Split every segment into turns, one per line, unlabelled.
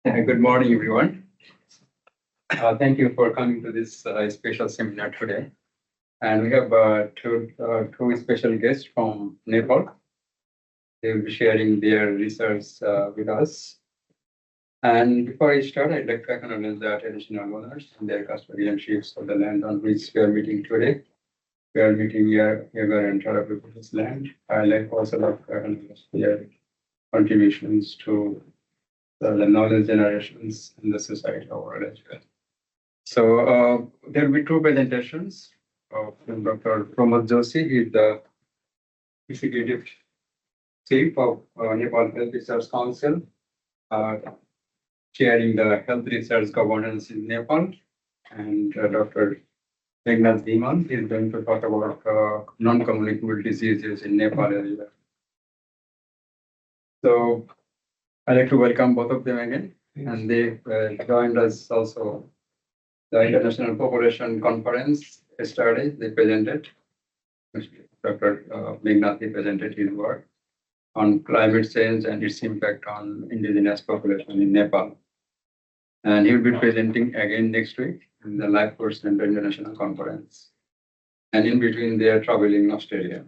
Good morning, everyone. Thank you for coming to this special seminar today. And we have two special guests from Nepal. They will be sharing their research with us. And before I start, I'd like to acknowledge the traditional owners and their custodianships of the land on which we are meeting today. We are meeting here, Yagar and Tara people's land. I'd like also like to acknowledge their contributions to the knowledge generations in the society overall as well. So there will be two presentations from Dr. Pramod Joshi. He is the executive chief of Nepal Health Research Council, uh, chairing the health research governance in Nepal. And Dr. Meghnath Dhimal is going to talk about non-communicable diseases in Nepal as well. So I'd like to welcome both of them again. And they joined us also the International Population Conference yesterday. They presented. Dr. Meghnath presented his work on climate change and its impact on indigenous population in Nepal. And he will be presenting again next week in the Life Course Center International Conference. And in between, they are traveling Australia,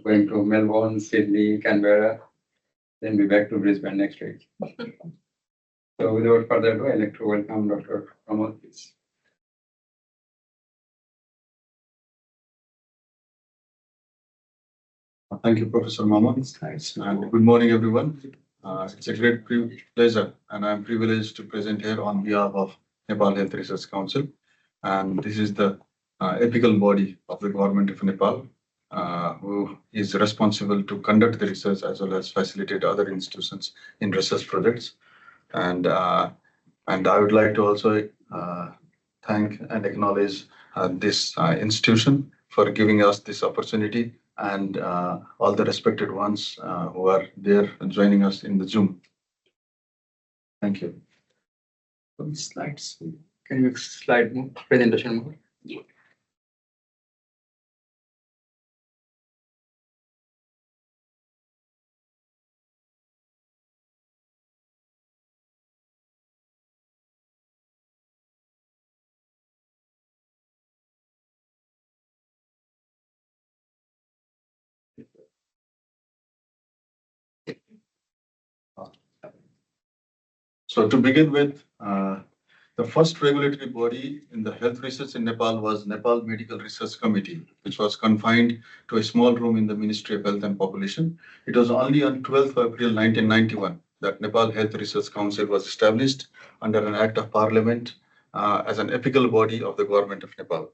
going to Melbourne, Sydney, Canberra, then be back to Brisbane next week. So without further ado, I'd like to welcome Dr. Pramod, please.
Thank you, Professor Mahmood. And good morning, everyone. It's a great pleasure, and I'm privileged to present here on behalf of Nepal Health Research Council. And this is the apical body of the government of Nepal, who is responsible to conduct the research as well as facilitate other institutions in research projects. And I would like to also thank and acknowledge this institution for giving us this opportunity and all the respected ones who are there joining us in the Zoom. Thank you.
Slides. Can you slide more? Presentation more?
Yeah.
So to begin with, the first regulatory body in the health research in Nepal was Nepal Medical Research Committee, which was confined to a small room in the Ministry of Health and Population. It was only on 12th April 1991 that Nepal Health Research Council was established under an act of parliament as an apical body of the government of Nepal.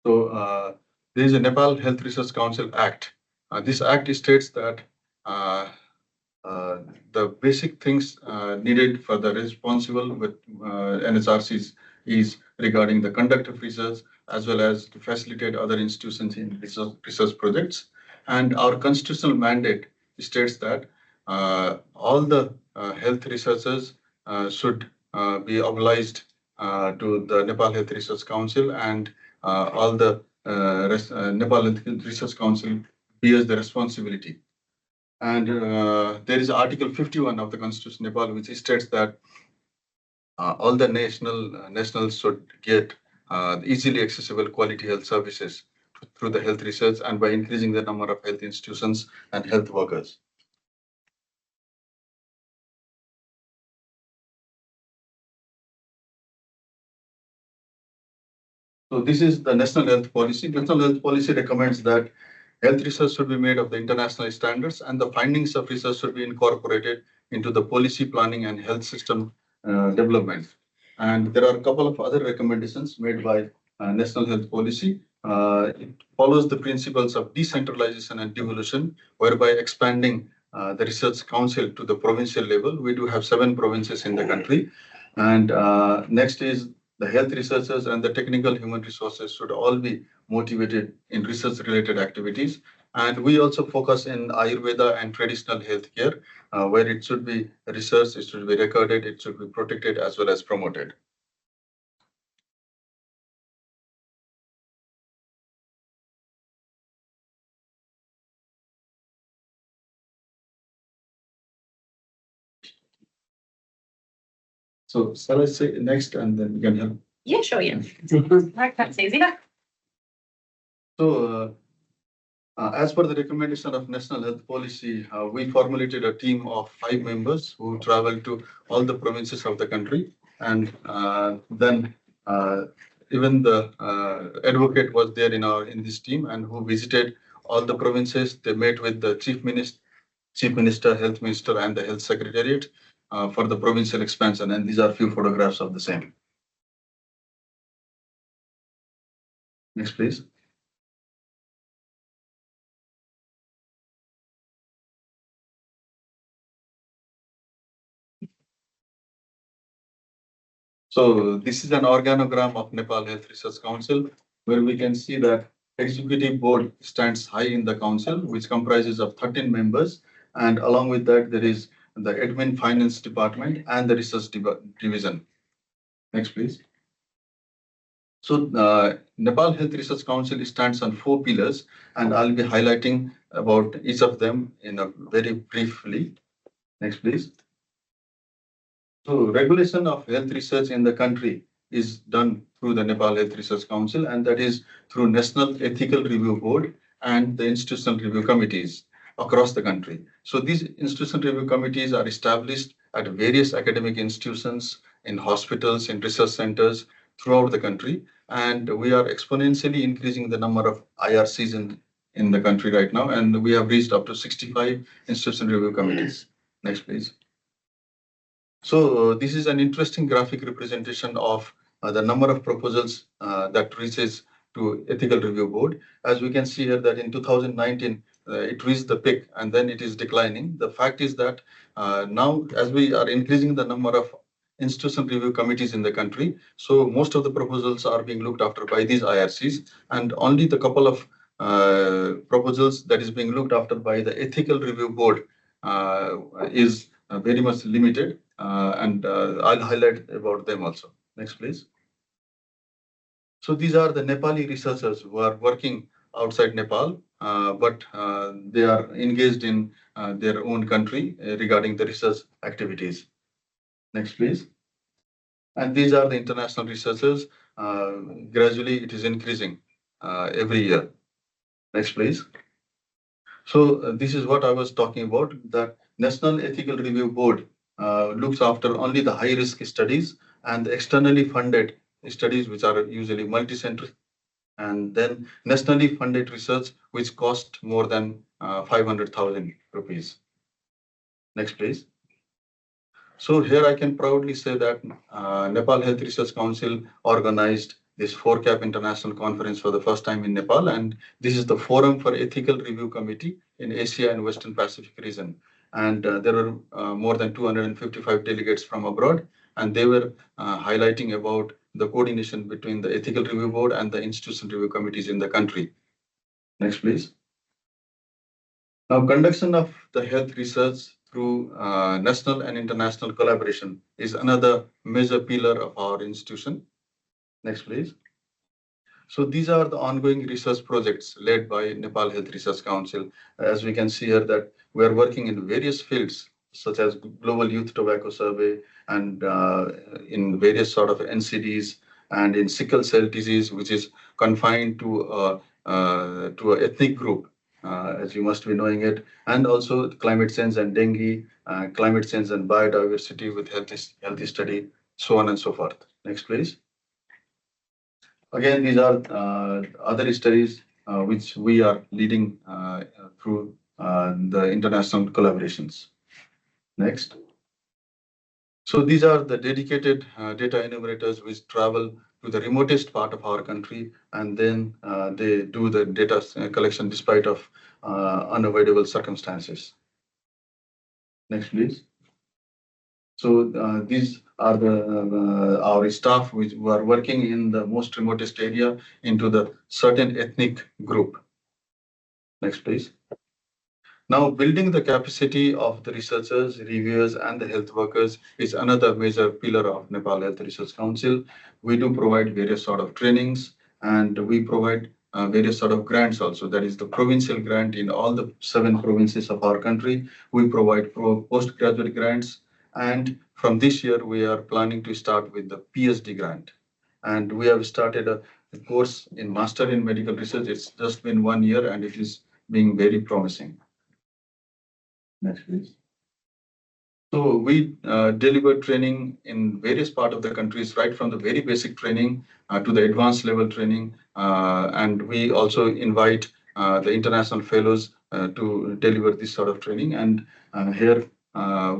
So there is a Nepal Health Research Council Act. This act states that the basic things needed for the responsible with NHRCs is regarding the conduct of research as well as to facilitate other institutions in research projects. And our constitutional mandate states that all the health researchers should be obliged to the Nepal Health Research Council, and all the Nepal Health Research Council bears the responsibility. And there is Article 51 of the Constitution of Nepal, which states that all the nationals should get easily accessible quality health services through the health research and by increasing the number of health institutions and health workers. So this is the National Health Policy. National Health Policy recommends that health research should be made of the international standards, and the findings of research should be incorporated into the policy planning and health system development. And there are a couple of other recommendations made by National Health Policy. It follows the principles of decentralization and devolution, whereby expanding the research council to the provincial level. We do have 7 provinces in the country. And next is the health researchers and the technical human resources should all be motivated in research-related activities. And we also focus in Ayurveda and traditional healthcare, where it should be researched, it should be recorded, it should be protected as well as promoted. So shall I say next and then we can help?
Yeah, sure, yeah. Right, that's easier.
So, as per the recommendation of National Health Policy, we formulated a team of 5 members who traveled to all the provinces of the country. And then even the advocate was there in this team and who visited all the provinces. They met with the chief minister, health minister, and the health secretariat for the provincial expansion. And these are few photographs of the same. Next, please. So this is an organogram of Nepal Health Research Council, where we can see that executive board stands high in the council, which comprises of 13 members. And along with that, there is the admin finance department and the research division. Next, please. So Nepal Health Research Council stands on 4 pillars, and I'll be highlighting about each of them in a very briefly. Next, please. So regulation of health research in the country is done through the Nepal Health Research Council, and that is through National Ethical Review Board and the institutional review committees across the country. So these institutional review committees are established at various academic institutions, in hospitals, in research centers throughout the country. And we are exponentially increasing the number of IRCs in the country right now. And we have reached up to 65 institutional review committees. Next, please. So this is an interesting graphic representation of the number of proposals that reaches to ethical review board. As we can see here that in 2019, it reached the peak and then it is declining. The fact is that now as we are increasing the number of institutional review committees in the country, so most of the proposals are being looked after by these IRCs, and only the couple of proposals that is being looked after by the ethical review board is very much limited. And I'll highlight about them also. Next, please. So these are the Nepali researchers who are working outside Nepal, but they are engaged in their own country regarding the research activities. Next, please. And these are the international researchers. Gradually, it is increasing every year. Next, please. So this is what I was talking about. The National Ethical Review Board looks after only the high-risk studies and the externally funded studies, which are usually multi-center, and then nationally funded research, which cost more than 500,000 rupees. Next, please. So here I can proudly say that Nepal Health Research Council organized this 4CAP International Conference for the first time in Nepal, and this is the Forum for Ethical Review Committee in Asia and Western Pacific region. And there were more than 255 delegates from abroad, and they were highlighting about the coordination between the Ethical Review Board and the institutional review committees in the country. Next, please. Now, conduction of the health research through national and international collaboration is another major pillar of our institution. Next, please. So these are the ongoing research projects led by Nepal Health Research Council. As we can see here that we are working in various fields, such as Global Youth Tobacco Survey and in various sort of NCDs and in sickle cell disease, which is confined to an ethnic group, as you must be knowing it, and also climate change and dengue, climate change and biodiversity with healthy study, so on and so forth. Next, please. Again, these are other studies which we are leading through the international collaborations. Next. So these are the dedicated data enumerators which travel to the remotest part of our country, and then they do the data collection despite of unavoidable circumstances. Next, please. So these are our staff who are working in the most remotest area into the certain ethnic group. Next, please. Now, building the capacity of the researchers, reviewers, and the health workers is another major pillar of Nepal Health Research Council. We do provide various sort of trainings, and we provide various sort of grants also. That is the provincial grant in all the 7 provinces of our country. We provide postgraduate grants, And from this year, we are planning to start with the PhD grant. And we have started a course in Master in Medical Research. It's just been 1 year and it is being very promising. Next, please. So we deliver training in various parts of the countries, right from the very basic training to the advanced level training. And we also invite the international fellows to deliver this sort of training. And here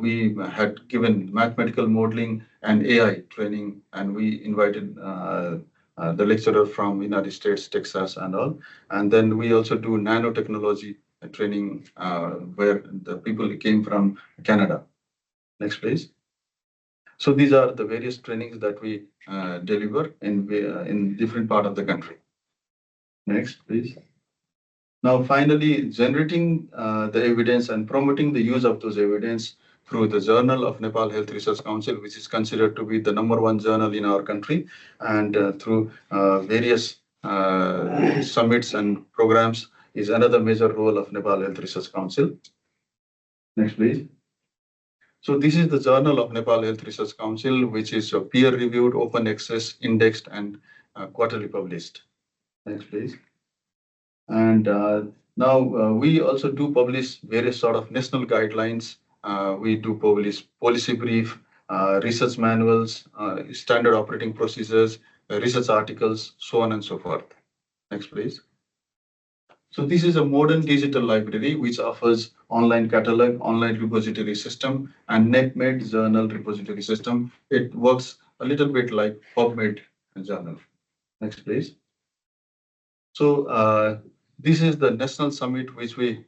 we had given mathematical modeling and AI training, and we invited the lecturer from United States, Texas, and all. And then we also do nanotechnology training where the people came from Canada. Next, please. So these are the various trainings that we deliver in different part of the country. Next, please. Now, finally, generating the evidence and promoting the use of those evidence through the Journal of Nepal Health Research Council, which is considered to be the #1 journal in our country, and through various summits and programs is another major role of Nepal Health Research Council. Next, please. So this is the Journal of Nepal Health Research Council, which is peer-reviewed, open access, indexed, and quarterly published. Next, please. And now we also do publish various sort of national guidelines. We do publish policy brief, research manuals, standard operating procedures, research articles, so on and so forth. Next, please. So this is a modern digital library which offers online catalog, online repository system, and NetMed journal repository system. It works a little bit like PubMed journal. Next, please. So this is the national summit which we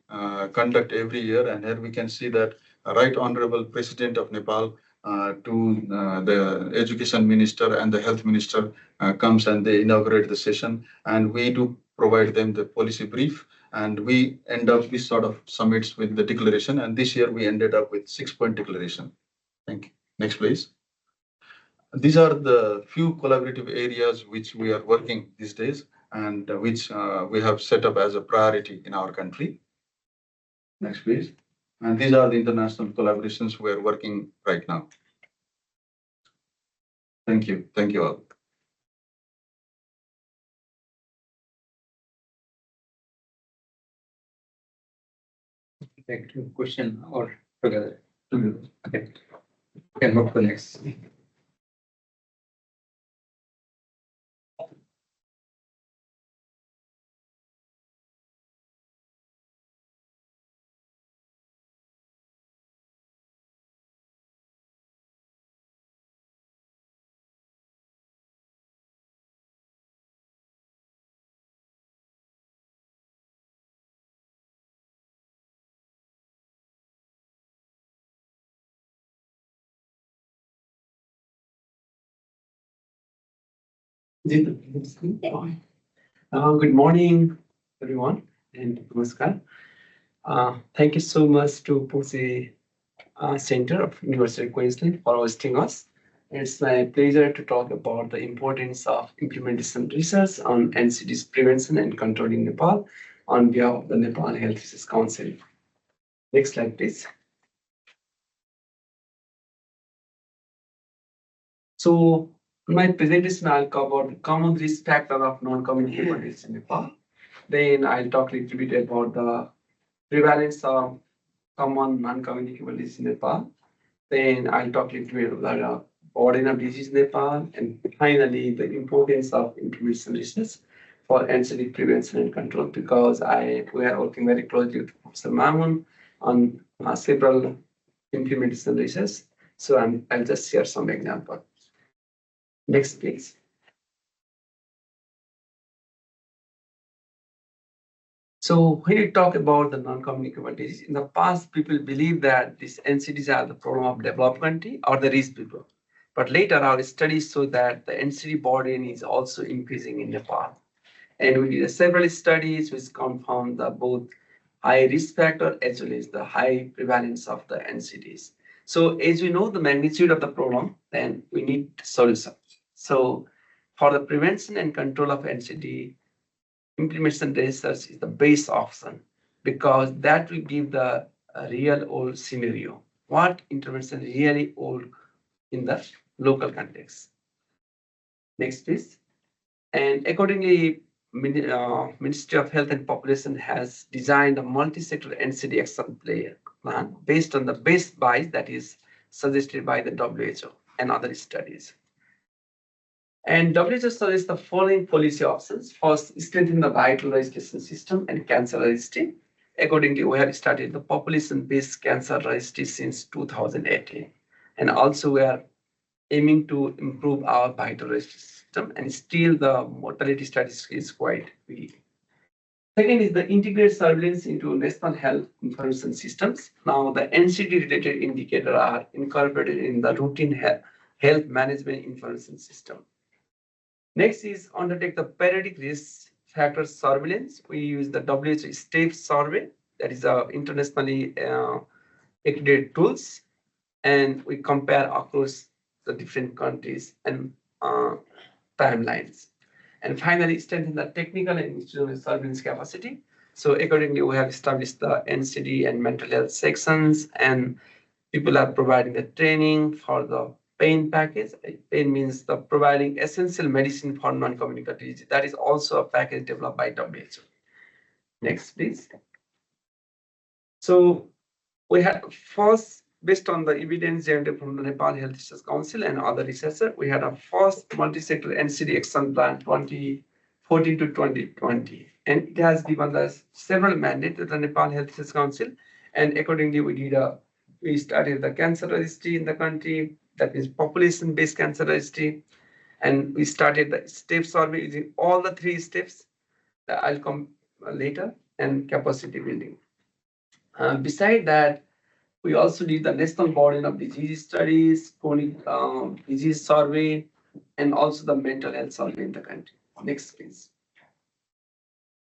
conduct every year, and here we can see that Right Honorable President of Nepal to the Education Minister and the Health Minister comes and they inaugurate the session, and we do provide them the policy brief, and we end up this sort of summits with the declaration, and this year we ended up with 6-point declaration. Thank you. Next, please. These are the few collaborative areas which we are working these days and which we have set up as a priority in our country. Next, please. And these are the international collaborations we are working right now. Thank you. Thank you all.
Take two question or together.
Together.
Okay. Can move to the next.
Good morning, everyone, and namaskar. Thank you so much to Poche Center of University of Queensland for hosting us. It's my pleasure to talk about the importance of implementation research on NCD's prevention and control in Nepal on behalf of the Nepal Health Research Council. Next slide, please. So, in my presentation, I'll cover the common risk factor of non-communicable disease in Nepal. Then I'll talk a little bit about the prevalence of common non-communicable disease in Nepal. Then I'll talk a little bit about the burden of disease in Nepal. And finally, the importance of information research for NCD prevention and control, because we are working very closely with Professor Mamun on several implementation research. So I'll just share some examples. Next, please. So when you talk about the non-communicable disease, in the past, people believe that these NCDs are the problem of developed country or the rich people. But later, our studies show that the NCD burden is also increasing in Nepal. And we did several studies which confirm the both high risk factor as well as the high prevalence of the NCDs. So as we know the magnitude of the problem, then we need solutions. So for the prevention and control of NCD, implementation research is the best option because that will give the real world scenario what intervention really work in the local context. Next, please. And accordingly, Ministry of Health and Population has designed a multi-sector NCD action plan based on the best buys that is suggested by the WHO and other studies. And WHO suggests the following policy options. First, strengthen the vital registration system and cancer registry. Accordingly, we have started the population-based cancer registry since 2018. And also we are aiming to improve our vital registry system, and still the mortality status is quite weak. Second is the integrated surveillance into national health information systems. Now the NCD related indicators are incorporated in the routine health management information system. Next is undertake the periodic risk factor surveillance. We use the WHO STEP survey, that is internationally accredited tools, and we compare across the different countries and timelines. And finally, strengthen the technical and institutional surveillance capacity. So accordingly, we have established the NCD and mental health sections, and people are providing the training for the pain package. Pain means the providing essential medicine for non-communicable disease. That is also a package developed by WHO. Next, please. So we have first, based on the evidence generated from the Nepal Health Research Council and other researchers, we had a first multi-sector NCD action plan 2014 to 2020. And it has given us several mandates to the Nepal Health Research Council. And accordingly, we started the cancer registry in the country, that is population-based cancer registry. And we started the STEP survey using all the 3 steps that I'll come later, and capacity building. Beside that, we also did the national burden of disease studies, chronic disease survey, and also the mental health survey in the country. Next, please.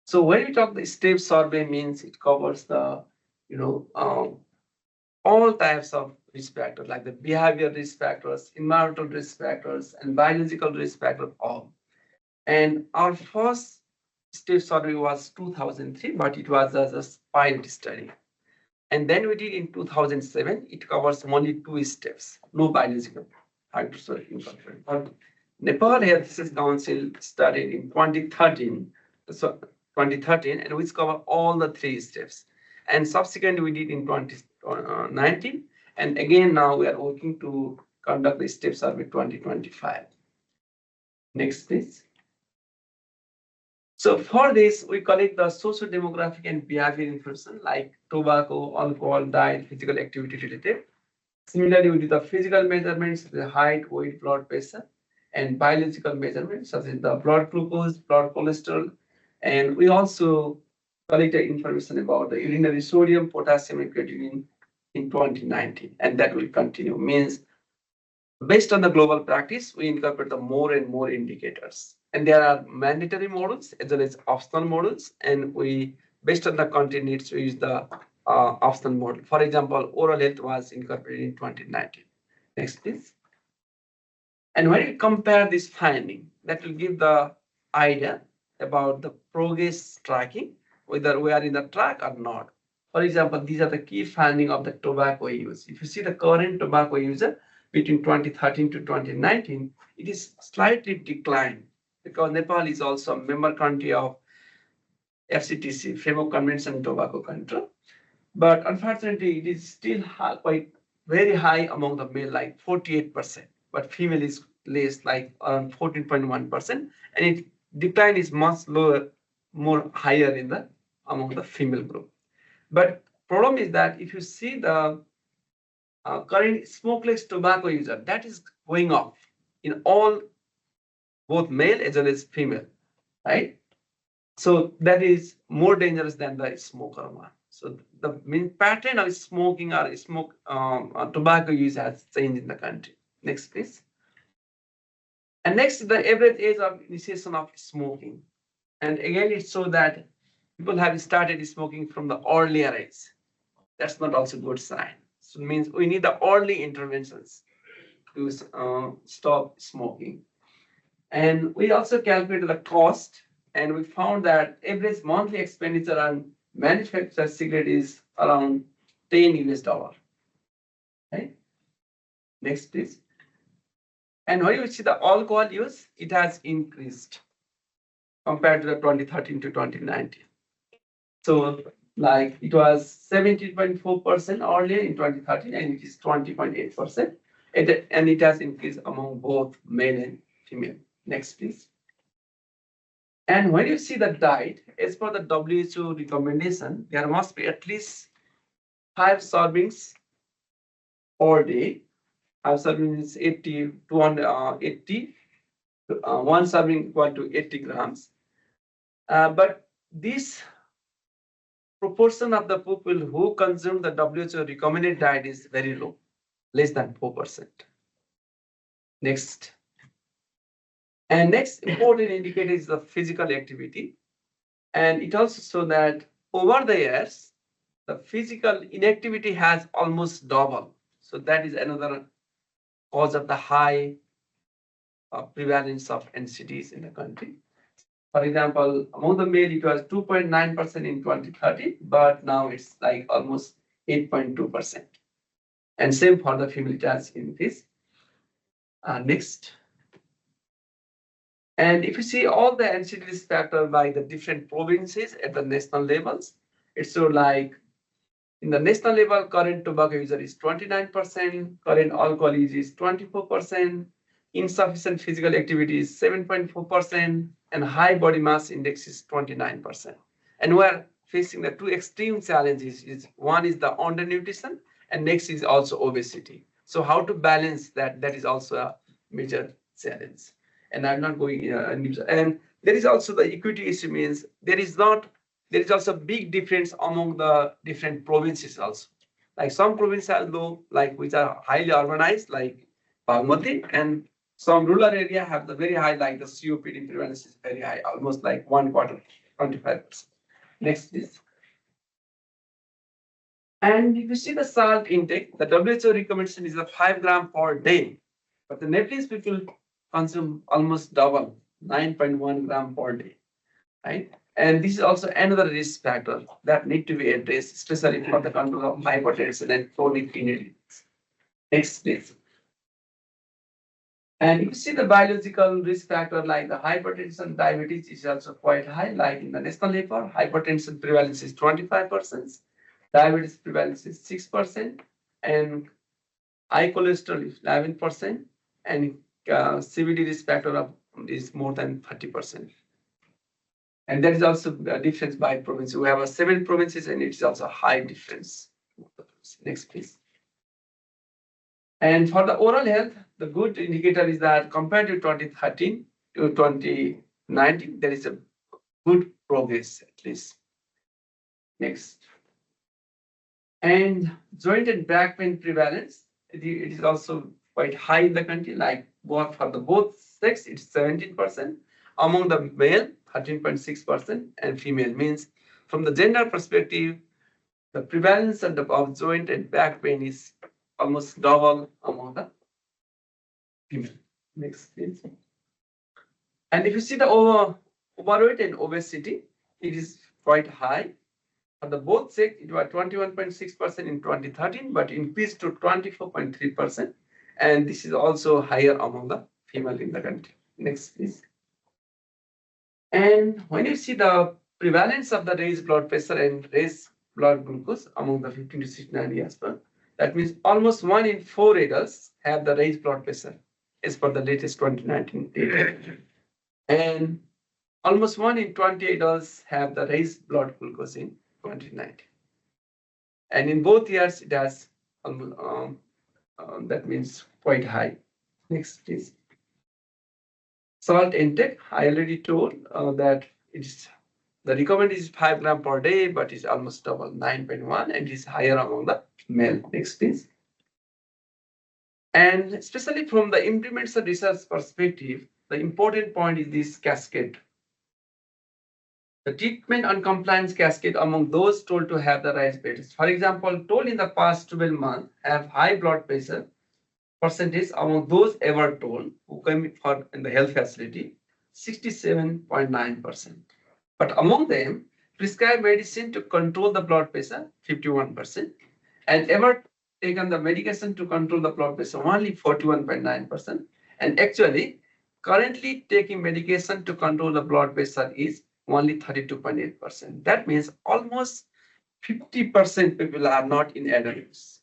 So when we talk the STEP survey, means it covers the, all types of risk factors, like the behavior risk factors, environmental risk factors, and biological risk factors all. And our first STEP survey was 2003, but it was as a pilot study. And then we did in 2007, it covers only 2 steps, no biological factors. But Nepal Health Research Council started in 2013, and which cover all the 3 steps. And subsequently we did in 2019, and again now we are working to conduct the STEP survey 2025. Next, please. So for this, we collect the socio-demographic and behavior information like tobacco, alcohol, diet, physical activity related. Similarly, we do the physical measurements, the height, weight, blood pressure, and biological measurements such as the blood glucose, blood cholesterol. And we also collect the information about the urinary sodium, potassium, and creatinine in 2019, and that will continue. Means based on the global practice, we incorporate the more and more indicators. And there are mandatory models as well as optional models. And we, based on the country needs, we use the optional model. For example, oral health was incorporated in 2019. Next, please. And when we compare this finding, that will give the idea about the progress tracking, whether we are in the track or not. For example, these are the key findings of the tobacco use. If you see the current tobacco user between 2013 to 2019, it is slightly declined because Nepal is also a member country of FCTC, Framework Convention on Tobacco Control. But unfortunately, it is still quite very high among the male, like 48%, but female is less, like around 14.1%, and it decline is much lower, more higher in the among the female group. But problem is that if you see the current smokeless tobacco user, that is going up in all, both male as well as female, right? So that is more dangerous than the smoker one. So the main pattern of smoking or tobacco use has changed in the country. Next, please. And next, the average age of initiation of smoking. And again, it shows that people have started smoking from the earlier age. That's not also good sign. So it means we need the early interventions to stop smoking. And we also calculated the cost, and we found that average monthly expenditure on manufactured cigarette is around $10. Next, please. And when you see the alcohol use, it has increased compared to the 2013 to 2019. So like it was 17.4% earlier in 2013 and it is 20.8%. And it has increased among both male and female. Next, please. And when you see the diet, as per the WHO recommendation, there must be at least 5 servings per day. 5 servings is 80, 280, one serving equal to 80 grams. But this proportion of the people who consume the WHO recommended diet is very low, less than 4%. Next. And next important indicator is the physical activity. And it also shows that over the years, the physical inactivity has almost doubled. So that is another cause of the high prevalence of NCDs in the country. For example, among the male, it was 2.9% in 2030, but now it's like almost 8.2%. And same for the female, it has increased. Next. And if you see all the NCD risk factors by the different provinces at the national levels, it's so like in the national level, current tobacco user is 29%, current alcohol use is 24%, insufficient physical activity is 7.4%, and high body mass index is 29%. And we're facing the two extreme challenges. One is the undernutrition, and next is also obesity. So how to balance that? That is also a major challenge. And I'm not going. And there is also the equity issue. Means there is also a big difference among the different provinces also. Like some provinces are low, like which are highly urbanized, like Bagmati, and some rural area have the very high, like the COPD prevalence is very high, almost like 1/4, 25%. Next, please. And if you see the salt intake, the WHO recommendation is a 5 gram per day, but the Nepalese people consume almost double, 9.1 gram per day, right? And this is also another risk factor that need to be addressed, especially for the control of hypertension and chronic kidney disease. Next, please. And you see the biological risk factor like the hypertension, diabetes is also quite high, like in the national level, hypertension prevalence is 25%, diabetes prevalence is 6%, and high cholesterol is 11%, and CVD risk factor is more than 30%. And there is also a difference by province. We have 7 provinces and it's also a high difference. Next, please. And for the oral health, the good indicator is that compared to 2013 to 2019, there is a good progress at least. Next. And joint and back pain prevalence, it is also quite high in the country, like for the both sex, it's 17%. Among the male, 13.6%, and female means from the gender perspective, the prevalence of joint and back pain is almost double among the female. Next, please. And if you see the overweight and obesity, it is quite high. For the both sex, it was 21.6% in 2013, but increased to 24.3%. And this is also higher among the female in the country. Next, please. And when you see the prevalence of the raised blood pressure and raised blood glucose among the 15 to 69 years old, that means almost 1 in 4 adults have the raised blood pressure as per the latest 2019 data. And almost 1 in 20 adults have the raised blood glucose in 2019. And in both years, it has that means quite high. Next, please. Salt intake, I already told that it's the recommended is 5 gram per day, but it's almost double, 9.1, and is higher among the male. Next, please. And especially from the implementation research perspective, the important point is this cascade. The treatment and compliance cascade among those told to have the raised blood pressure. For example, told in the past 12 months have high blood pressure percentage among those ever told who came for in the health facility, 67.9%. But among them, prescribed medicine to control the blood pressure, 51%, and ever taken the medication to control the blood pressure, only 41.9%. And actually, currently taking medication to control the blood pressure is only 32.8%. That means almost 50% people are not in adherence.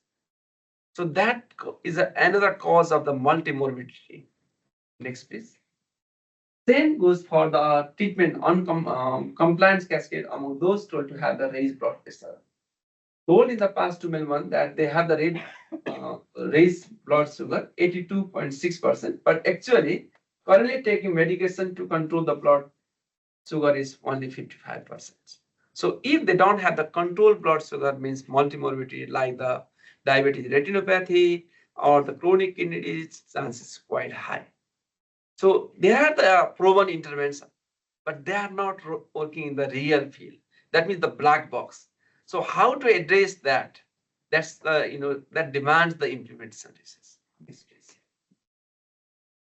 So that is another cause of the multimorbidity. Next, please. Same goes for the treatment on compliance cascade among those told to have the raised blood pressure. Told in the past 12 months that they have the raised blood sugar 82.6%, but actually currently taking medication to control the blood sugar is only 55%. So if they don't have the controlled blood sugar, means multimorbidity like the diabetes retinopathy or the chronic kidney disease, chances quite high. So they are the proven intervention, but they are not working in the real field. That means the black box. So how to address that? That's the that demands the implementation disease.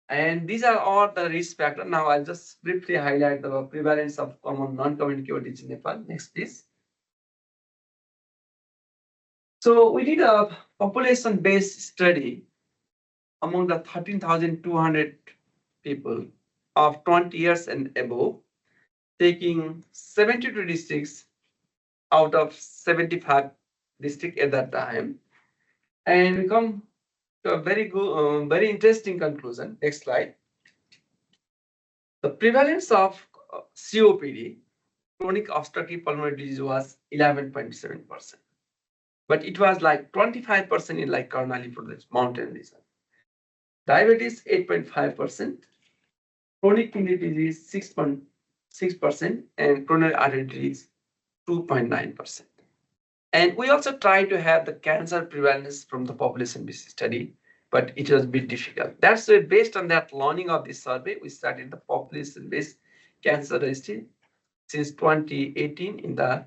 And these are all the risk factors. Now I'll just briefly highlight the prevalence of common non-communicable disease in Nepal. Next, please. So we did a population-based study among the 13,200 people of 20 years and above, taking 72 districts out of 75 districts at that time, and we come to a very good, very interesting conclusion. Next slide. The prevalence of COPD, chronic obstructive pulmonary disease, was 11.7%, but it was like 25% in like Karnali Pradesh, mountain region. Diabetes 8.5%, chronic kidney disease 6.6%, and coronary artery disease 2.9%. And we also tried to have the cancer prevalence from the population-based study, but it was a bit difficult. That's why, based on that learning of this survey, we started the population-based cancer registry since 2018 in the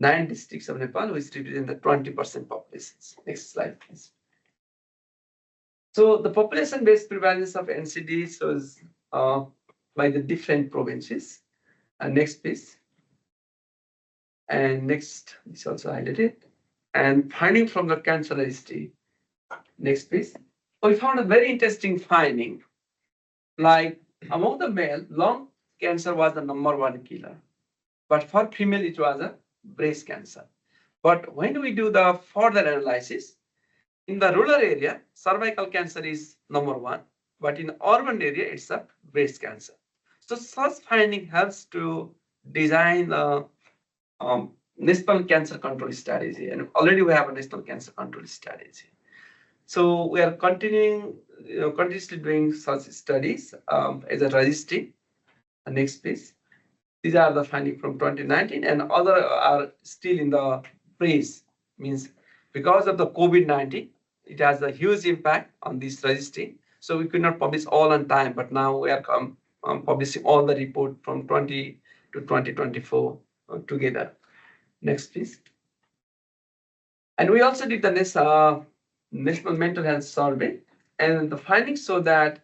9 districts of Nepal, which represent the 20% populations. Next slide, please. So the population-based prevalence of NCD shows by the different provinces. Next, please. And next, this also highlighted. And finding from the cancer registry. Next, please. We found a very interesting finding. Like among the male, lung cancer was the #1 killer, but for female it was a breast cancer. But when we do the further analysis, in the rural area, cervical cancer is #1, but in urban area it's a breast cancer. So such finding helps to design the national cancer control strategy, and already we have a national cancer control strategy. So we are continuously doing such studies as a registry. Next, please. These are the findings from 2019, and other are still in the phase. Means because of the COVID-19, it has a huge impact on this registry. So we could not publish all on time, but now we are publishing all the report from 20 to 2024 together. Next, please. And we also did the National Mental Health Survey, and the findings show that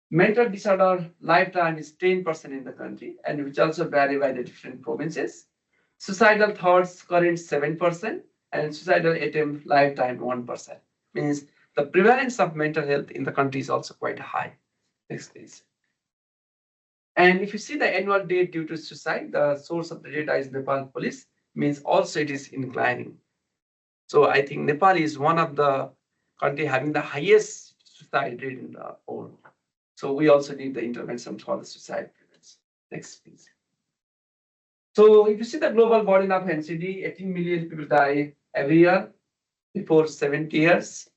mental disorder lifetime is 10% in the country, and which also vary by the different provinces. Suicidal thoughts current 7%, and suicidal attempt lifetime 1%. Means the prevalence of mental health in the country is also quite high. Next, please. And if you see the annual death due to suicide, the source of the data is Nepal police, means also it is inclining. So I think Nepal is one of the country having the highest suicide rate in the world. So we also need the intervention for the suicide prevention. Next, please. So if you see the global burden of NCD, 18 million people die every year before 70 years,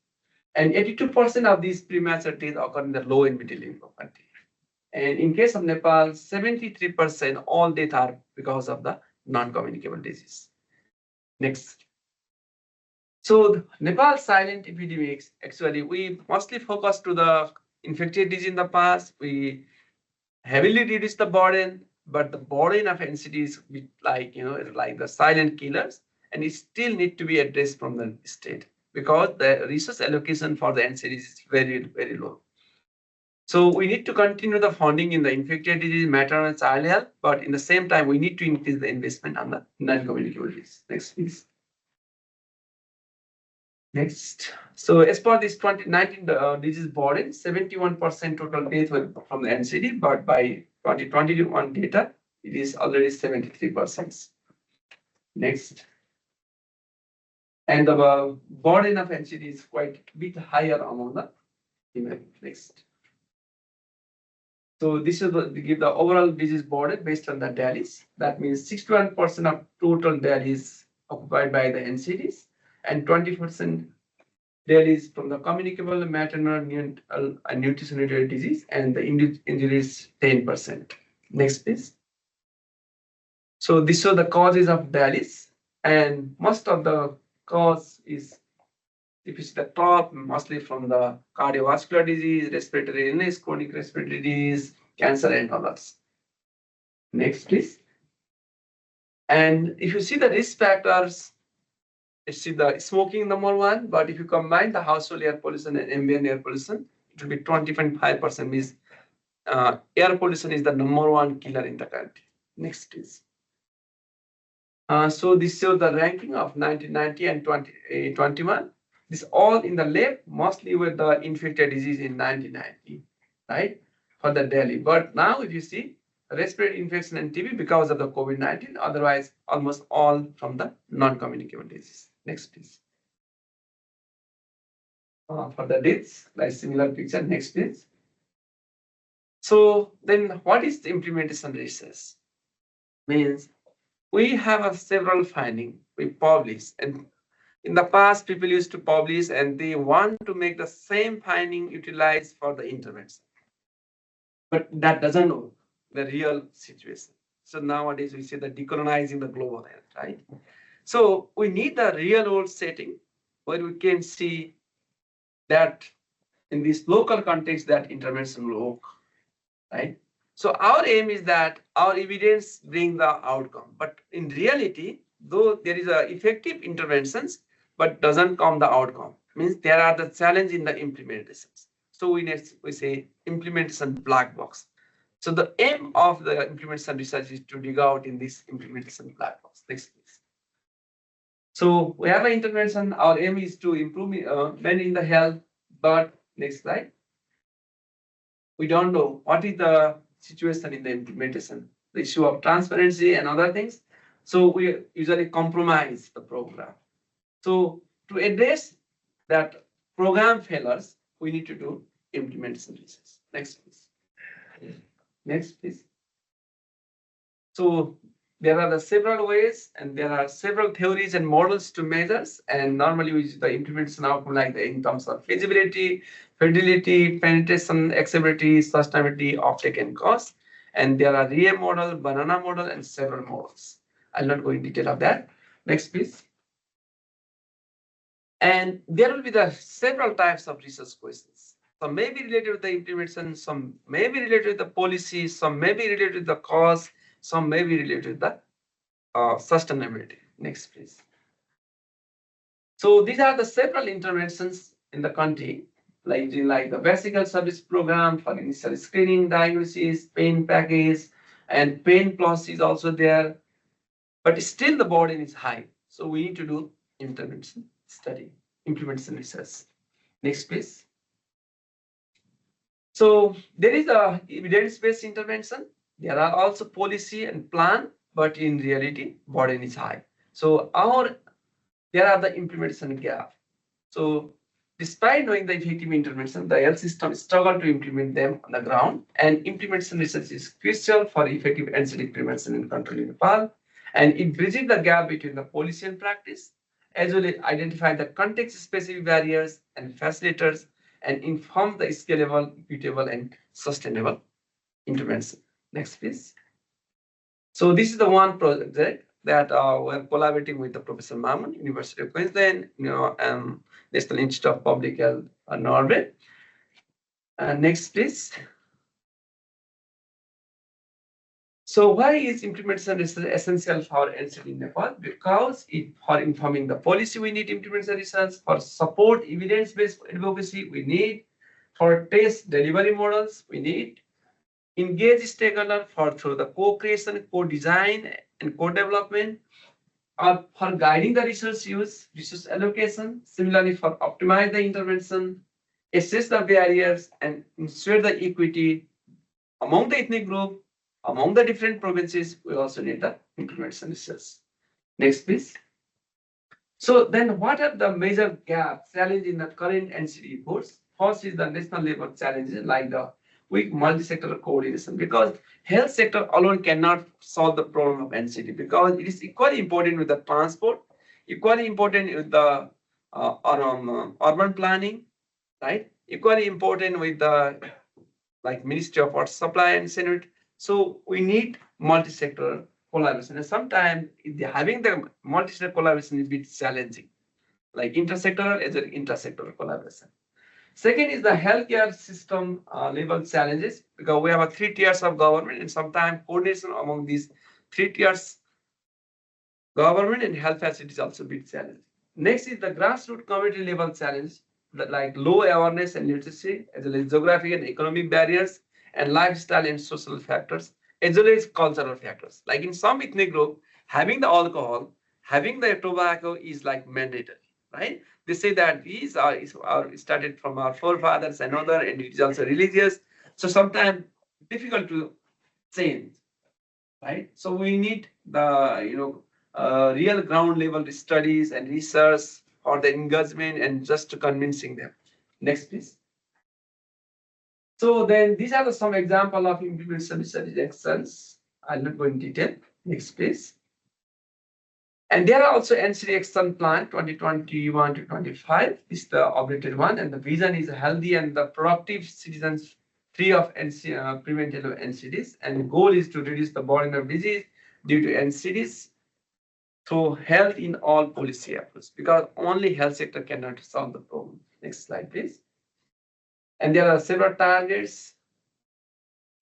and 82% of these premature deaths occur in the low and middle income country. And in case of Nepal, 73% all deaths are because of the non-communicable disease. Next. So Nepal silent epidemics, actually, we mostly focus to the infectious disease in the past. We heavily reduce the burden, but the burden of NCD is like, like the silent killers, and it still need to be addressed from the state because the resource allocation for the NCD is very, very low. So we need to continue the funding in the infectious disease, maternal and child health, but in the same time, we need to increase the investment on the non-communicable disease. Next, please. Next. So as per this 2019 disease burden, 71% total death were from the NCD, but by 2021 data, it is already 73%. Next. And the burden of NCD is quite a bit higher among the female. Next. So this is the, we give the overall disease burden based on the DALYs. That means 61% of total DALYs occupied by the NCDs and 20% DALYs from the communicable maternal and nutrition-related disease, and the injuries 10%. Next, please. So these are the causes of DALYs, and most of the cause is, if you see the top, mostly from the cardiovascular disease, respiratory illness, chronic respiratory disease, cancer, and others. Next, please. And if you see the risk factors, you see the smoking number one, but if you combine the household air pollution and ambient air pollution, it will be 20.5%. Means air pollution is the number one killer in the country. Next, please. So this shows the ranking of 1990 and 2021. This all in the left, mostly with the infected disease in 1990, right? For the Delhi. But now if you see respiratory infection and TB because of the COVID-19, otherwise almost all from the non-communicable disease. Next, please. For the deaths, like similar picture. Next, please. So then what is the implementation research? Means we have a several findings we publish, and in the past people used to publish and they want to make the same finding utilized for the intervention. But that doesn't work, the real situation. So nowadays we see the decolonizing the global health, right? So we need the real world setting where we can see that in this local context that intervention will work, right? So our aim is that our evidence bring the outcome, but in reality, though there is a effective interventions, but doesn't come the outcome, means there are the challenge in the implementations. So we say implementation black box. So the aim of the implementation research is to dig out in this implementation black box. Next, please. So we have an intervention. Our aim is to improve men in the health, but next slide. We don't know what is the situation in the implementation, the issue of transparency and other things. So we usually compromise the program. So to address that program failures, we need to do implementation research. Next, please. Next, please. So there are the several ways and there are several theories and models to measures, and normally we use the implementation outcome like the in terms of feasibility, fidelity, penetration, acceptability, sustainability, offtake, and cost. And there are RIA model, banana model, and several models. I'll not go in detail of that. Next, please. And there will be the several types of research questions. Some may be related with the implementation, some may be related with the policy, some may be related with the cause, some may be related with the sustainability. Next, please. So these are the several interventions in the country, like the basic health service program for initial screening, diagnosis, pain package, and pain plus is also there. But still the burden is high. So we need to do intervention study, implementation research. Next, please. So there is a evidence-based intervention. There are also policy and plan, but in reality, burden is high. So there are the implementation gap. So despite knowing the effective intervention, the health system struggle to implement them on the ground, and implementation research is crucial for effective NCD prevention and control in Nepal. And it bridges the gap between the policy and practice, as well as identify the context-specific barriers and facilitators, and inform the scalable, equitable, and sustainable intervention. Next, please. So this is the one project that we're collaborating with the Professor Mamun, University of Queensland, National Institute of Public Health, Norway. Next, please. So why is implementation research essential for NCD in Nepal? Because for informing the policy, we need implementation research. For support evidence-based advocacy, we need. For test delivery models, we need. Engage stakeholders through the co-creation, co-design, and co-development are for guiding the resource use, resource allocation, similarly for optimize the intervention, assess the barriers, and ensure the equity among the ethnic group, among the different provinces. We also need the implementation research. Next, please. So then what are the major gaps, challenge in the current NCD reports? First is the national level challenges like the weak multi-sector coordination, because health sector alone cannot solve the problem of NCD, because it is equally important with the transport, equally important with the urban planning, right? Equally important with the like Ministry of Water Supply and Senate. So we need multi-sector collaboration. And sometimes having the multi-sector collaboration is a bit challenging, like intersectoral as well intersectoral collaboration. Second is the healthcare system level challenges, because we have a 3 tiers of government, and sometimes coordination among these 3 tiers government and health facilities also a bit challenging. Next is the grassroots community level challenge, that like low awareness and literacy, as well as geographic and economic barriers, and lifestyle and social factors, as well as cultural factors. Like in some ethnic group, having the alcohol, having the tobacco is like mandatory, right? They say that these are started from our forefathers and other, and it is also religious. So sometimes difficult to change, right? So we need the real ground level studies and research or the engagement and just to convincing them. Next, please. So then these are some example of implementation studies actions. I'll not go in detail. Next, please. And there are also NCD action plan 2021 to 25. This is the updated one, and the vision is healthy and the productive citizens free of preventable NCDs. And the goal is to reduce the burden of disease due to NCDs through health in all policy efforts, because only health sector cannot solve the problem. Next slide, please. And there are several targets,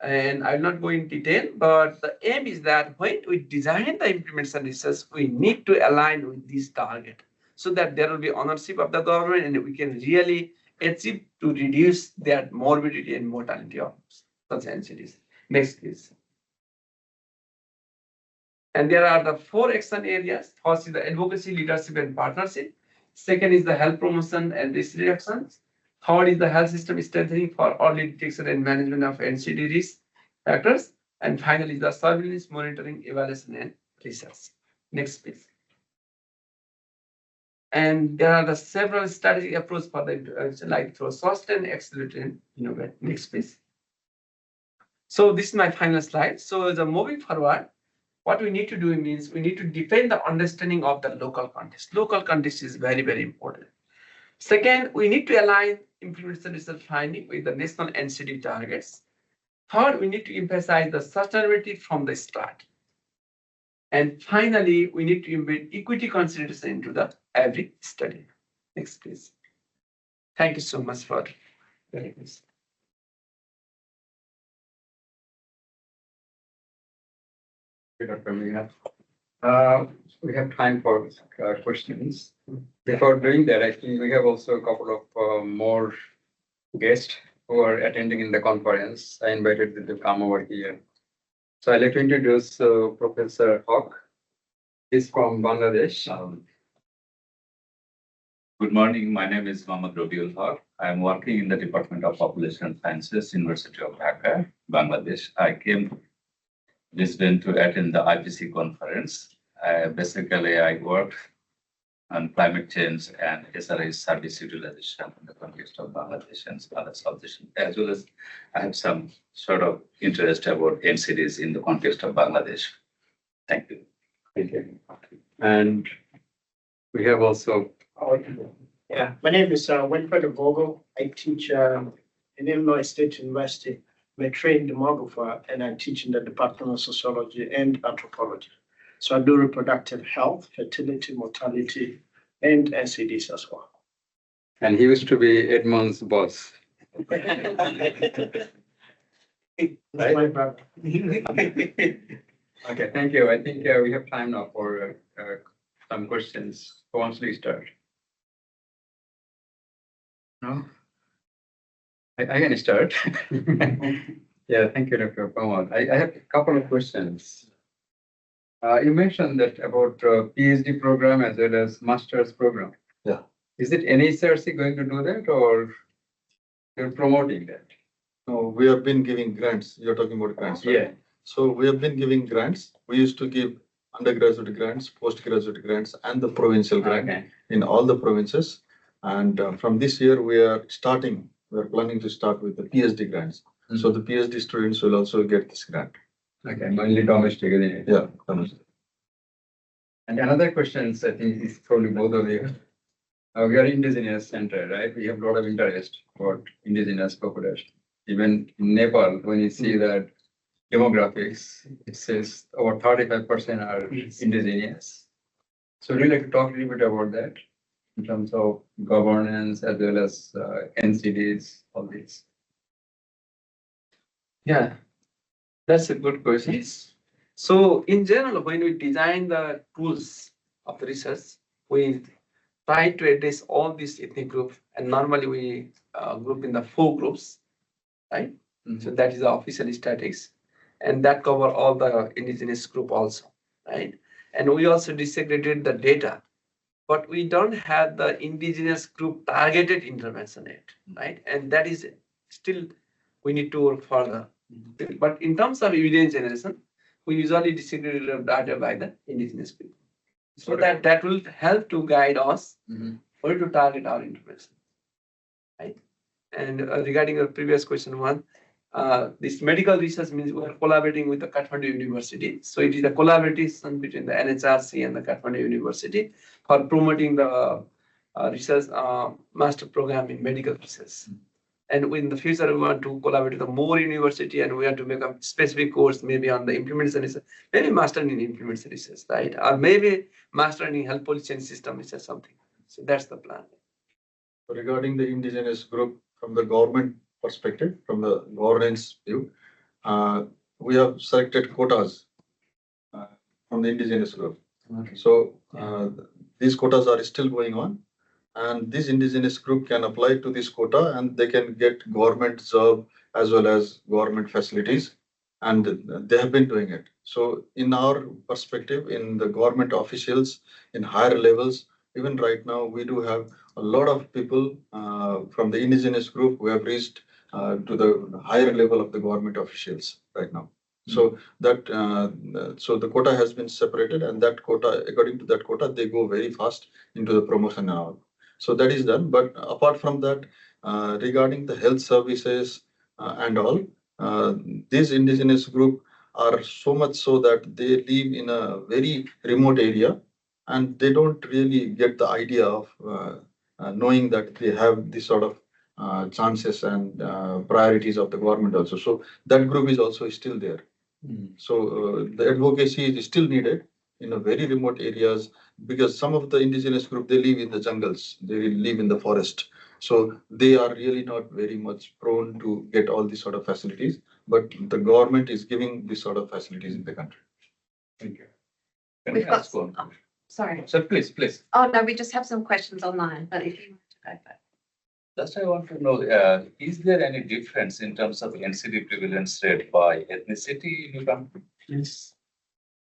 and I will not go in detail, but the aim is that when we design the implementation research, we need to align with this target so that there will be ownership of the government and we can really achieve to reduce their morbidity and mortality of such NCDs. Next, please. And there are the 4 action areas. First is the advocacy, leadership, and partnership. Second is the health promotion and risk reductions. Third is the health system strengthening for early detection and management of NCD risk factors. And finally, the surveillance, monitoring, evaluation, and research. Next, please. And there are the several strategic approaches for the like through sustain, accelerate, and innovate. Next, please. So this is my final slide. So the moving forward, what we need to do means we need to define the understanding of the local context. Local context is very, very important. Second, we need to align implementation research finding with the national NCD targets. Third, we need to emphasize the sustainability from the start. And finally, we need to embed equity consideration into the every study. Next, please. Thank you so much for hearing this.
Dr. Meghnath. We have time for questions. Before doing that, I think we have also a couple of more guests who are attending in the conference. I invited them to come over here. So I'd like to introduce Professor Haq. He's from Bangladesh.
Good morning. My name is Mohammad Rabiul Haq. I am working in the Department of Population Sciences, University of Dhaka, Bangladesh. I came Lisbon to attend the IPC conference. Basically, I worked on climate change and SRI service utilization in the context of Bangladesh and other solutions, as well as I have some sort of interest about NCDs in the context of Bangladesh. Thank you.
Thank you. And we have also.
Yeah, my name is Winfred Vogel. I teach in Illinois State University. I'm a trained demographer, and I teach in the Department of Sociology and Anthropology. So I do reproductive health, fertility, mortality, and NCDs as well.
And he used to be Edmond's boss.
That's
Right?
my brother.
Okay, thank you. I think we have time now for some questions. Who wants to start? No? I can start. Yeah, thank you, Dr. Pramod. I have a couple of questions. You mentioned that about PhD program as well as master's program.
Yeah.
Is it NHRC going to do that or you're promoting that?
No, we have been giving grants. You're talking about grants, right?
Yeah.
So we have been giving grants. We used to give undergraduate grants, postgraduate grants, and the provincial grant
Okay.
in all the provinces. And from this year, we are planning to start with the PhD grants. So the PhD students will also get this grant.
Okay, mainly domestic, isn't it?
Yeah.
And another question, I think, is probably both of you. We are indigenous center, right? We have a lot of interest for indigenous population. Even in Nepal, when you see that demographics, it says over 35% are indigenous. So would you like to talk a little bit about that in terms of governance as well as NCDs, all these?
Yeah, that's a good question. So in general, when we design the tools of the research, we try to address all these ethnic groups, and normally we group in the 4 groups, right? So that is the official statistics, and that cover all the indigenous group also, right? And we also disaggregated the data, but we don't have the indigenous group targeted intervention yet, right? And that is still we need to work further. But in terms of evidence generation, we usually disaggregate the data by the indigenous people. So that will help to guide us or to target our intervention, right? And regarding the previous question one, this medical research means we are collaborating with the Kathmandu University. So it is a collaboration between the NHRC and the Kathmandu University for promoting the research master program in medical research. And in the future, we want to collaborate with the more university, and we want to make a specific course maybe on the implementation research, maybe master in implementation research, right? Or maybe master in health policy and system research, something. So that's the plan.
Regarding the indigenous group from the government perspective, from the governance view, we have selected quotas from the indigenous group.
Okay.
So these quotas are still going on, and this indigenous group can apply to this quota and they can get government job as well as government facilities, and they have been doing it. So in our perspective, in the government officials in higher levels, even right now, we do have a lot of people from the indigenous group who have reached to the higher level of the government officials right now. So that so the quota has been separated, and that quota, according to that quota, they go very fast into the promotion and all. So that is done. But apart from that, regarding the health services and all, these indigenous group are so much so that they live in a very remote area, and they don't really get the idea of knowing that they have this sort of chances and priorities of the government also. So that group is also still there. So the advocacy is still needed in a very remote areas, because some of the indigenous group, they live in the jungles, they live in the forest. So they are really not very much prone to get all these sort of facilities, but the government is giving these sort of facilities in the country.
Thank you.
Can
We've
I
got-
ask one?
Sorry.
So please.
Oh, no, we just have some questions online, but if you want to go first.
Just I want to know, is there any difference in terms of NCD prevalence rate by ethnicity in your country?
Yes.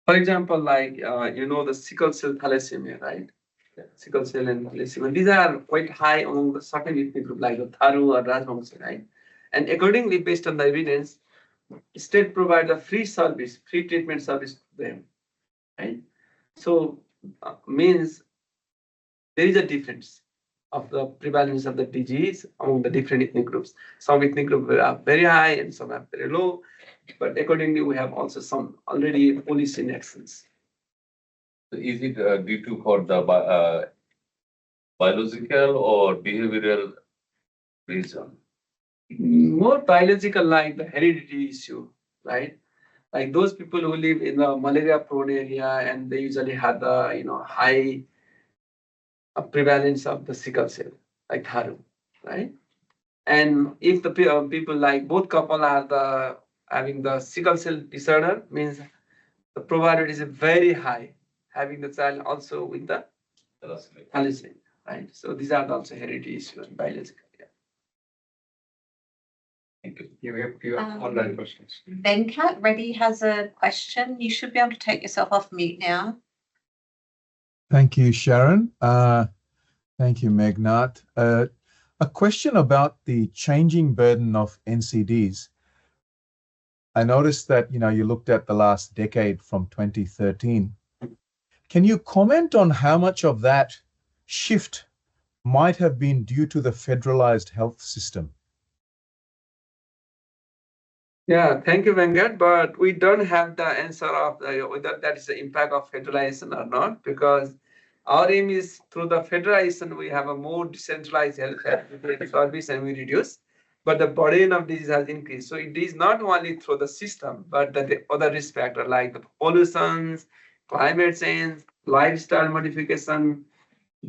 For example, like the sickle cell thalassemia, right? Sickle cell and thalassemia. These are quite high among the certain ethnic group like the Tharu or Rajbangshi, right? And accordingly, based on the evidence, state provides a free service, free treatment service to them, right? So means there is a difference of the prevalence of the disease among the different ethnic groups. Some ethnic groups are very high and some are very low, but accordingly, we have also some already policy actions.
So is it due to for the biological or behavioral reason?
More biological, like the heredity issue, right? Like those people who live in the malaria-prone area, and they usually have the high prevalence of the sickle cell, like Tharu, right? And if the people like both couple are having the sickle cell disorder, means the probability is very high having the child also with the thalassemia, right? So these are also hereditary issues and biological.
Thank you.
You have online questions.
Venkat Reddy has a question. You should be able to take yourself off mute now.
Thank you, Sharon. Thank you, Meghnath. A question about the changing burden of NCDs. I noticed that, you looked at the last decade from 2013. Can you comment on how much of that shift might have been due to the federalized health system?
Yeah, thank you, Venkat. But we don't have the answer of whether that is the impact of federalization or not, because our aim is through the federalization, we have a more decentralized health service and we reduce, but the burden of disease has increased. So it is not only through the system, but the other risk factor like the pollutions, climate change, lifestyle modification,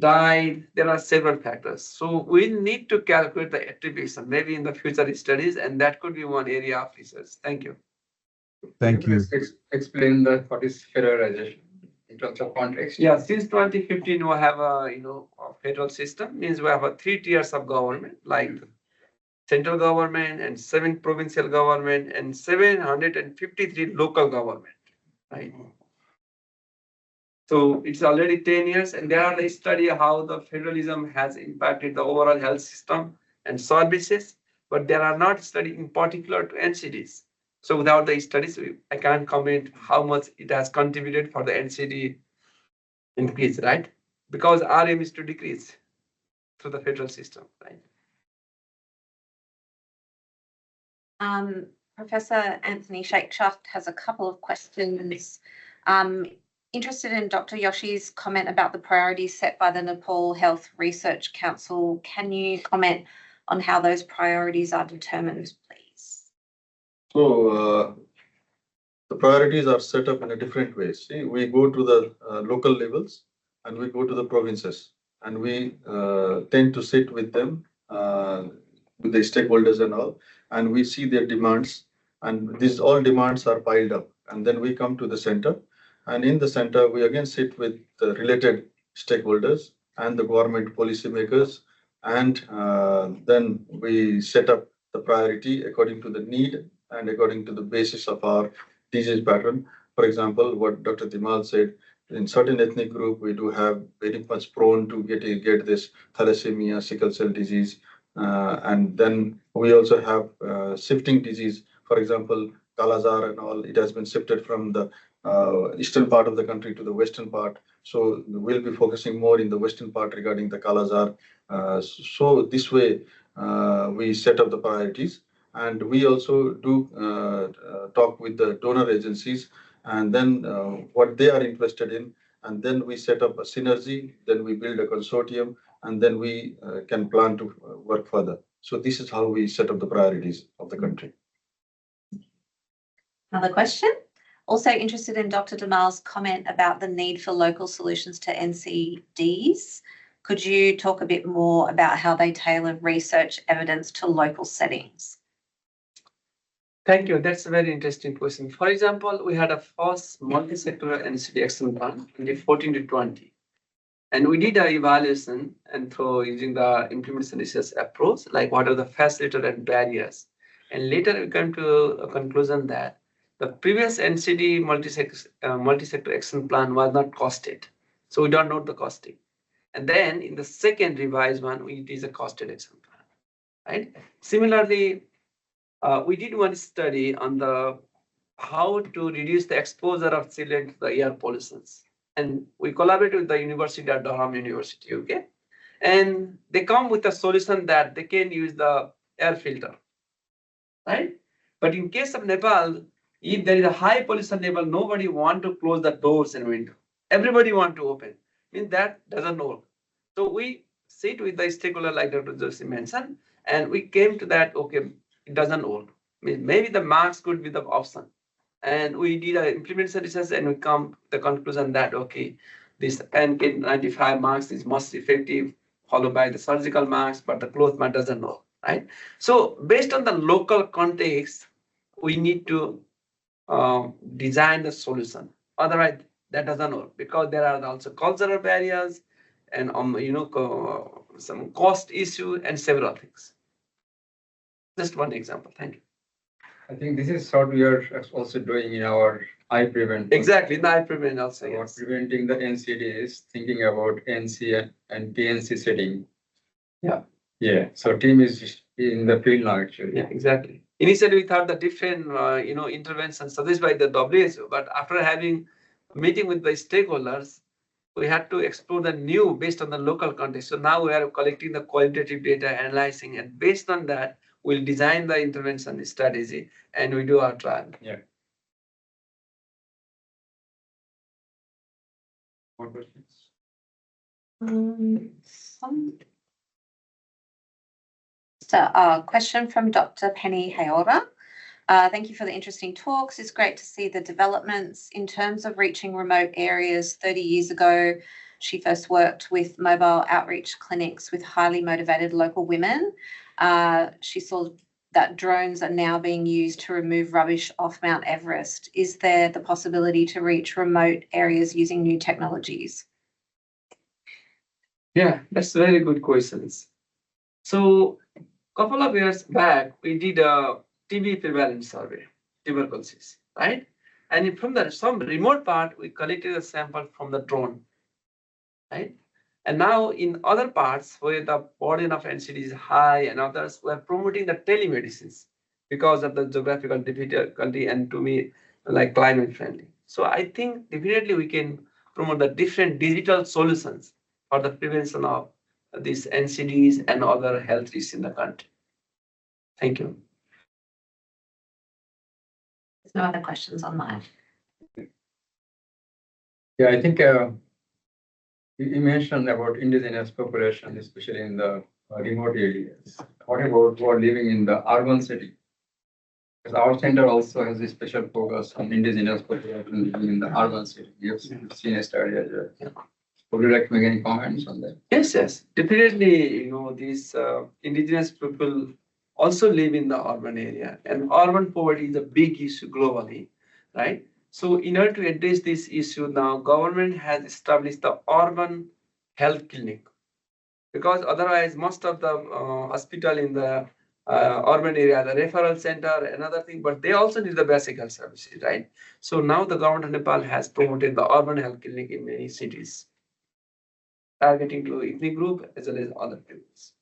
diet, there are several factors. So we need to calculate the attribution, maybe in the future studies, and that could be one area of research. Thank you.
Thank you.
Explain that what is federalization in terms of context.
Yeah, since 2015, we have a federal system, means we have a 3 tiers of government, like central government and 7 provincial government and 753 local government, right? So it's already 10 years, and there are the study how the federalism has impacted the overall health system and services, but there are not study in particular to NCDs. So without the studies, I can't comment how much it has contributed for the NCD increase, right? Because our aim is to decrease through the federal system, right?
Professor Anthony Shakeshaft has a couple of questions. Interested in Dr. Yoshi's comment about the priorities set by the Nepal Health Research Council. Can you comment on how those priorities are determined, please?
So the priorities are set up in a different way. See, we go to the local levels and we go to the provinces, and we tend to sit with them, with the stakeholders and all, and we see their demands, and these all demands are piled up, and then we come to the center, and in the center we again sit with the related stakeholders and the government policymakers, and then we set up the priority according to the need and according to the basis of our disease pattern. For example, what Dr. Dhimal said, in certain ethnic group, we do have very much prone to get this thalassemia, sickle cell disease, and then we also have shifting disease. For example, Kalazar and all, it has been shifted from the eastern part of the country to the western part. So we'll be focusing more in the western part regarding the Kalazar. So this way, we set up the priorities. And we also do talk with the donor agencies, and then what they are interested in, and then we set up a synergy, then we build a consortium, and then we can plan to work further. So this is how we set up the priorities of the country.
Another question. Also interested in Dr. Dhimal's comment about the need for local solutions to NCDs. Could you talk a bit more about how they tailor research evidence to local settings?
Thank you. That's a very interesting question. For example, we had a first multi-sectoral NCD action plan in the 14 to 20. And we did an evaluation and through using the implementation research approach, like what are the facilitators and barriers. And later we came to a conclusion that the previous NCD multi-sector action plan was not costed. So we don't know the costing. And then in the second revised one, it is a costed action plan, right? Similarly, we did one study on the how to reduce the exposure of children to the air pollutions. And we collaborated with the University of Durham University, okay? And they come with a solution that they can use the air filter, right? But in case of Nepal, if there is a high pollution level, nobody want to close the doors and window. Everybody want to open. Means that doesn't work. So we sit with the stakeholder like Dr. Joshi mentioned, and we came to that, okay, it doesn't work. Maybe the marks could be the option. And we did an implementation research and we come to the conclusion that, okay, this NK95 marks is most effective, followed by the surgical marks, but the cloth mask doesn't work, right? So based on the local context, we need to design the solution. Otherwise, that doesn't work because there are also cultural barriers and some cost issue and several things. Just one example. Thank you.
I think this is what we are also doing in our eye prevent.
Exactly. The eye prevent also.
About
Yes.
preventing the NCDs, thinking about NC and PNC setting.
Yeah.
Yeah, so team is in the field now actually.
Yeah, exactly. Initially, we thought the different, interventions suggested by the WHO, but after having a meeting with the stakeholders, we had to explore the new based on the local context. So now we are collecting the qualitative data, analyzing, and based on that, we'll design the intervention strategy and we do our trial.
Yeah. More questions?
So a question from Dr. Penny Haora. Thank you for the interesting talks. It's great to see the developments in terms of reaching remote areas. 30 years ago, she first worked with mobile outreach clinics with highly motivated local women. She saw that drones are now being used to remove rubbish off Mount Everest. Is there the possibility to reach remote areas using new technologies?
Yeah, that's very good questions. So couple of years back, we did a TB prevalence survey, tuberculosis, right? And from some remote part, we collected a sample from the drone, right? And now in other parts where the burden of NCD is high and others, we are promoting the telemedicines because of the geographical difficulty and to me, like climate friendly. So I think definitely we can promote the different digital solutions for the prevention of these NCDs and other health risks in the country. Thank you.
There's no other questions online.
Yeah, I think you mentioned about indigenous population, especially in the remote areas. What about who are living in the urban city? Because our center also has a special focus on indigenous population living in the urban city. You've seen a study as well.
Yeah.
Would you like to make any comments on that?
Yes. Definitely, these indigenous people also live in the urban area, and urban poverty is a big issue globally, right? So in order to address this issue now, government has established the urban health clinic because otherwise most of the hospital in the urban area, the referral center, another thing, but they also need the basic health services, right? So now the government of Nepal has promoted the urban health clinic in many cities, targeting to ethnic group as well as other groups.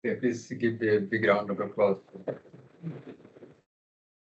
Yeah, please give a big round of applause.